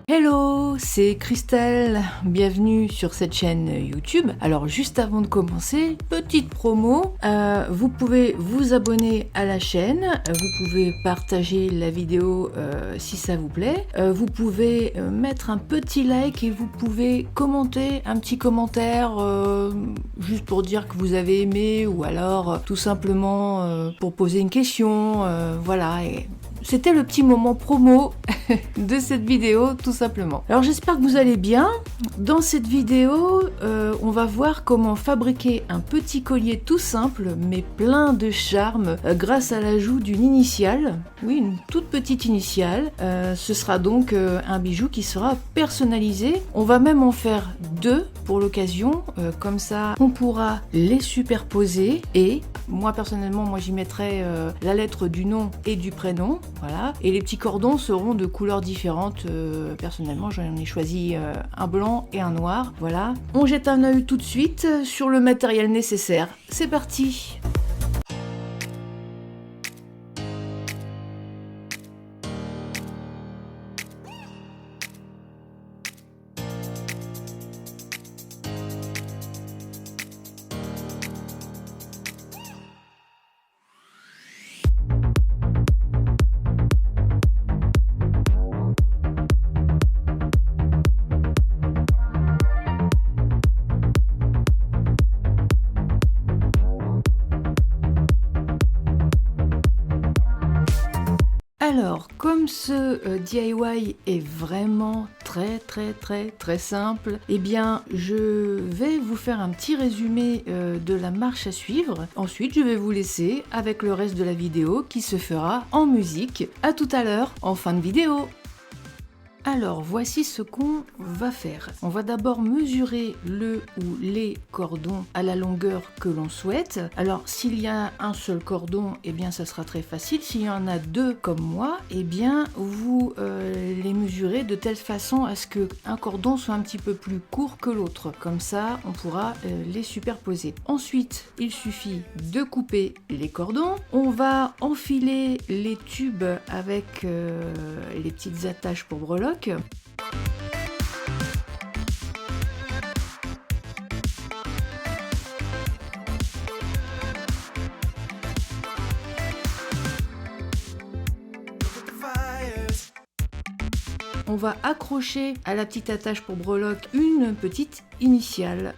Hello, c'est Christelle, bienvenue sur cette chaîne YouTube. Alors juste avant de commencer, petite promo, vous pouvez vous abonner à la chaîne, vous pouvez partager la vidéo si ça vous plaît, vous pouvez mettre un petit like et vous pouvez commenter un petit commentaire juste pour dire que vous avez aimé ou alors tout simplement pour poser une question, voilà. Et c'était le petit moment promo de cette vidéo, tout simplement. Alors j'espère que vous allez bien. Dans cette vidéo, on va voir comment fabriquer un petit collier tout simple, mais plein de charme, grâce à l'ajout d'une initiale. Oui, une toute petite initiale. Ce sera donc un bijou qui sera personnalisé. On va même en faire deux pour l'occasion. Comme ça, on pourra les superposer. Et moi, personnellement, j'y mettrai la lettre du nom et du prénom. Voilà. Et les petits cordons seront de couleurs différentes. Personnellement, j'en ai choisi un blanc et un noir. Voilà. On jette un œil tout de suite sur le matériel nécessaire. C'est parti! Alors, comme ce DIY est vraiment très simple, eh bien, je vais vous faire un petit résumé de la marche à suivre. Ensuite, je vais vous laisser avec le reste de la vidéo qui se fera en musique. À tout à l'heure, en fin de vidéo. Alors, voici ce qu'on va faire. On va d'abord mesurer le ou les cordons à la longueur que l'on souhaite. Alors, s'il y a un seul cordon, eh bien, ça sera très facile. S'il y en a deux comme moi, eh bien, vous les mesurez de telle façon à ce qu'un cordon soit un petit peu plus court que l'autre. Comme ça, on pourra les superposer. Ensuite, il suffit de couper les cordons. On va enfiler les tubes avec les petites attaches pour breloque. On va accrocher à la petite attache pour breloque une petite initiale.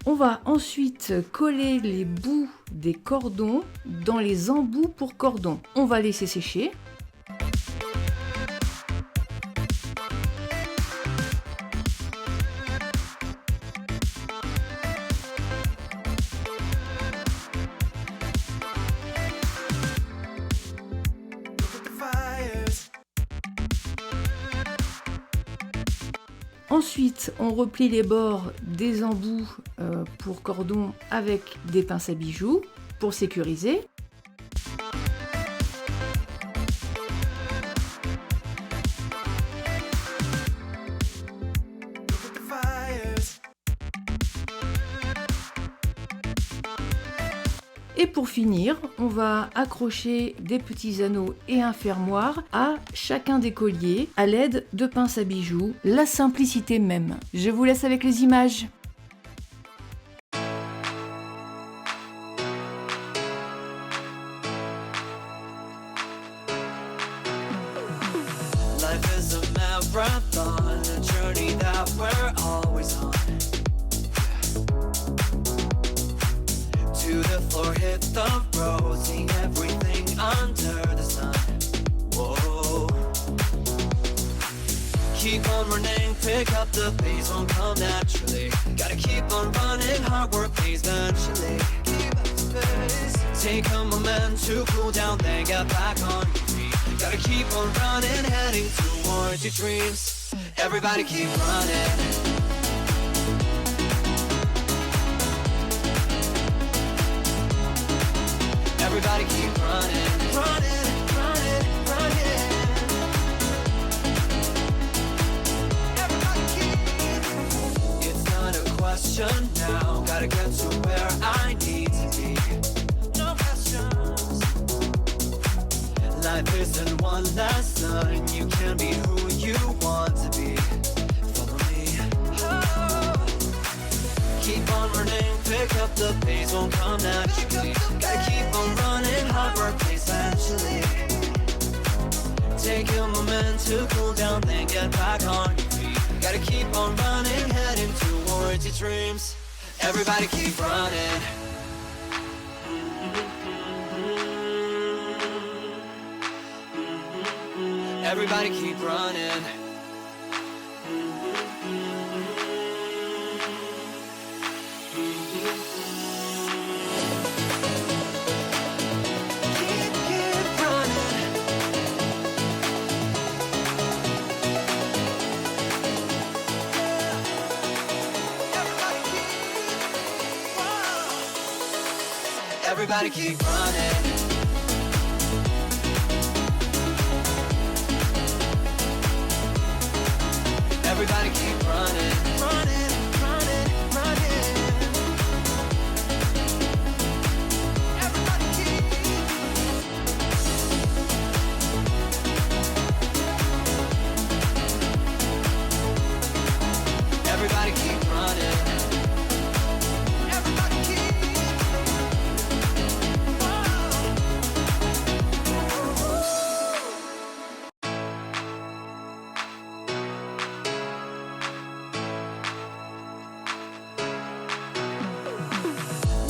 On va ensuite coller les bouts des cordons dans les embouts pour cordons. On va laisser sécher. Ensuite, on replie les bords des embouts pour cordon avec des pinces à bijoux pour sécuriser. Et pour finir, on va accrocher des petits anneaux et un fermoir à chacun des colliers à l'aide de pinces à bijoux, la simplicité même. Je vous laisse avec les images. Life is a marathon, a journey that we're always on. To the floor, hit the road, see everything under the sun. Whoa. Keep on running, pick up the pace, won't come naturally. Gotta keep on running, hard work pays eventually. Keep up the pace. Take a moment to cool down, then get back on your feet. Gotta keep on running, heading towards your dreams. Everybody keep running. Everybody keep running, running, running, running. Everybody keep. It's not a question. question now. Gotta get to where I need to be. No questions. Life isn't one lesson. You can be who you want to be. Follow me. Oh. Keep on running, pick up the pace, won't come naturally. Gotta keep on running, hard work pays eventually. Take a moment to cool down, then get back on your feet. Gotta keep on running, heading towards your dreams. Everybody keep running. Everybody keep running. Everybody keep running. Everybody keep running, running, running, running. Everybody keep. Everybody keep running. Everybody keep.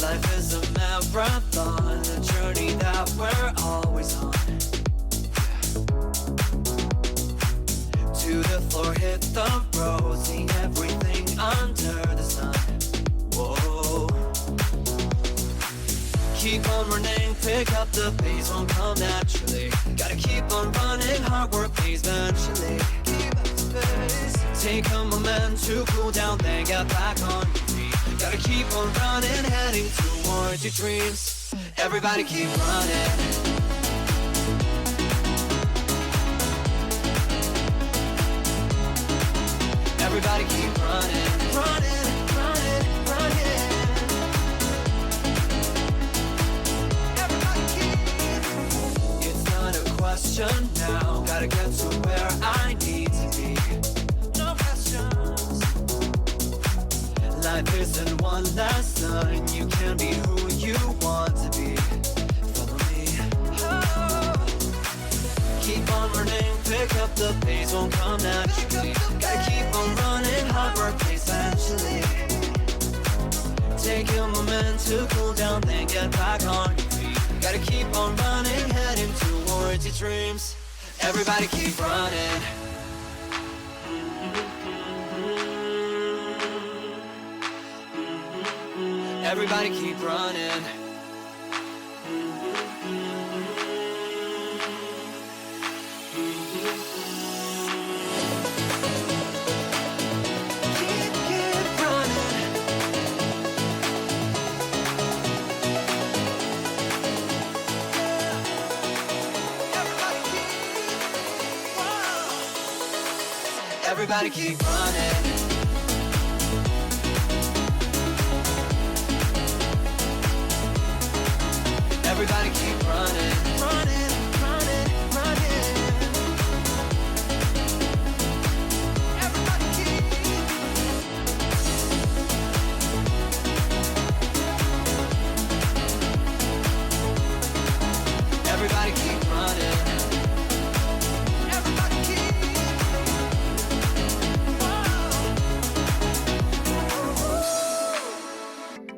Life is a marathon, a journey that we're always on. To the floor, hit the road, see everything under the sun. Whoa. Keep on running, pick up the pace, won't come naturally. Gotta keep on running, hard work pays eventually. Keep up the pace. Take a moment to cool down, then get back on your feet. Gotta keep on running, heading towards your dreams. Everybody keep running. Everybody keep running, running, running, running. Everybody keep. It's not a question now. Gotta get to where I need to be. No questions. Life isn't one lesson. You can be who you want to be. Follow me. Oh. Keep on running, pick up the pace, won't come naturally. Gotta keep on running, hard work pays eventually. Take a moment to cool down, then get back on your feet. Gotta keep on running, heading towards your dreams. Everybody keep running. Everybody keep running. Keep running. Everybody keep running. Everybody keep running, running, running, running. Everybody keep. Everybody keep running. Everybody keep.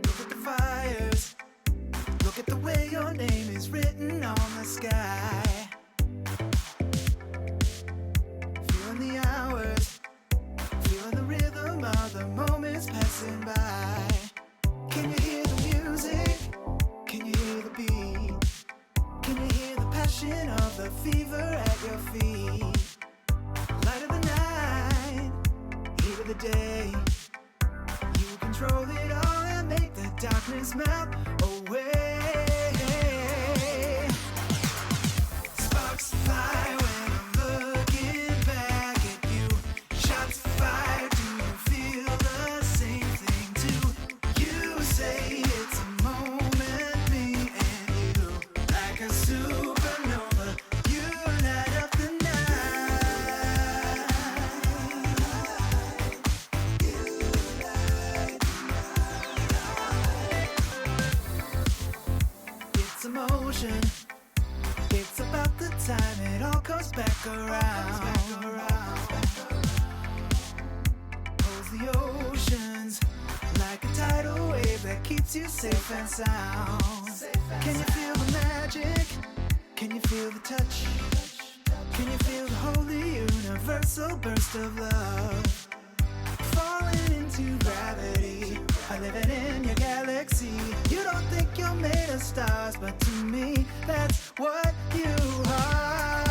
Look at the fires. Look at the way your name is written on the sky. Feeling the hours, feeling the rhythm of the moments passing by. Can you hear the music? Can you hear the beat? Can you hear the passion of the fever at your feet? Light of the night, heat of the day. You control it all and make the darkness melt away. Sparks fly when I'm looking back at you. Shots fired, do you feel the same thing too? back around. Pulls the oceans like a tidal wave that keeps you safe and sound. Can you feel the magic? Can you feel the touch? Can you feel the holy universal burst of love? Falling into gravity, living in your galaxy. You don't think you're made of stars, but to me, that's what you are.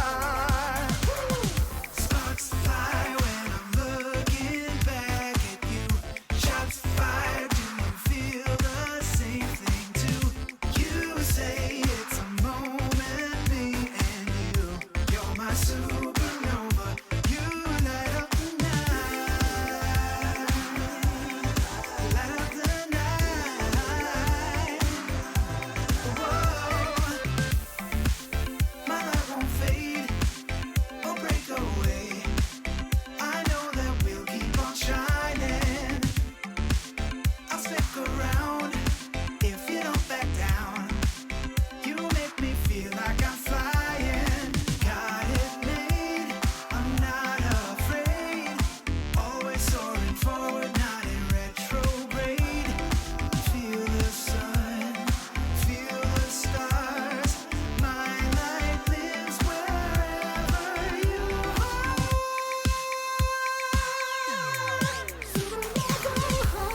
Sparks fly when I'm looking back at you. Shots fired, do you feel the same thing too? You say it's a moment, me and you. You're my supernova, you light up the night. Light up the night. Whoa. My light won't fade or break away. I know that we'll keep on shining. I'll stick around if you don't back down. You make me feel like I'm flying. Got it made, I'm not afraid. Always soaring forward, not in retrograde. Feel the sun, feel the stars. My light lives wherever you are.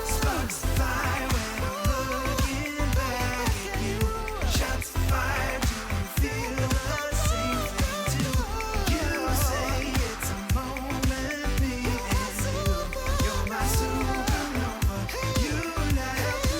Sparks fly when I'm looking back at you. Shots fired, do you feel the same thing too? You say it's a moment, me and you. You're my supernova, you light up the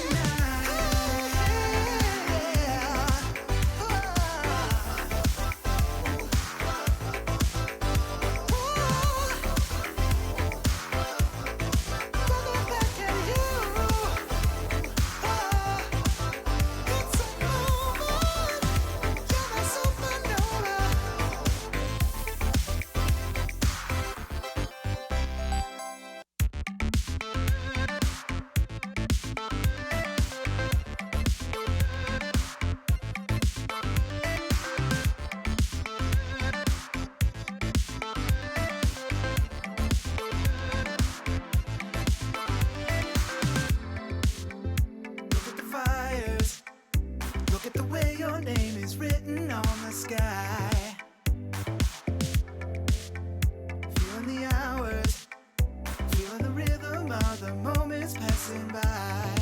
Look at the fires. Look at the way your name is written on the sky. Feeling the hours, feeling the rhythm of the moments passing by.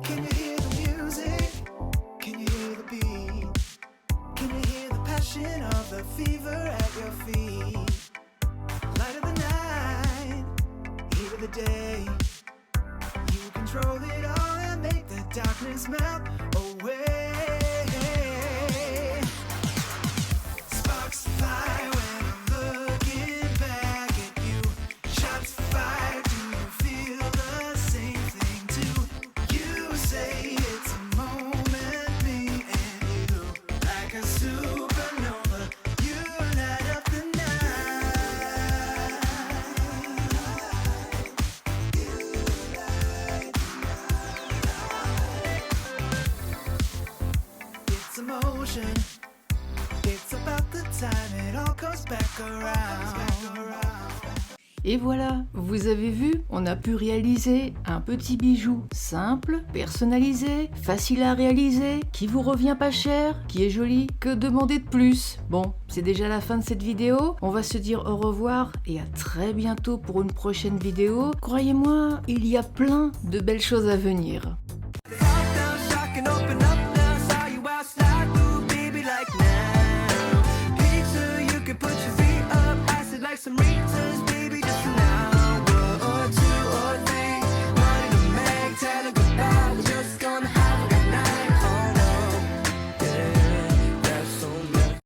Can you hear the music? Can you hear the beat? Can you hear the passion of the fever at your feet? Light of the night, heat of the day. You control it all and make the darkness melt away. Sparks fly when I'm looking back at you. Shots fired, do you feel the same thing too? You say it's a moment, me and you. Like a supernova, you light up the night. It's emotion. It's about the time it all comes back around. Et voilà, vous avez vu, on a pu réaliser un petit bijou simple, personnalisé, facile à réaliser, qui vous revient pas cher, qui est joli. Que demander de plus? Bon, c'est déjà la fin de cette vidéo. On va se dire au revoir et à très bientôt pour une prochaine vidéo. Croyez-moi, il y a plein de belles choses à venir.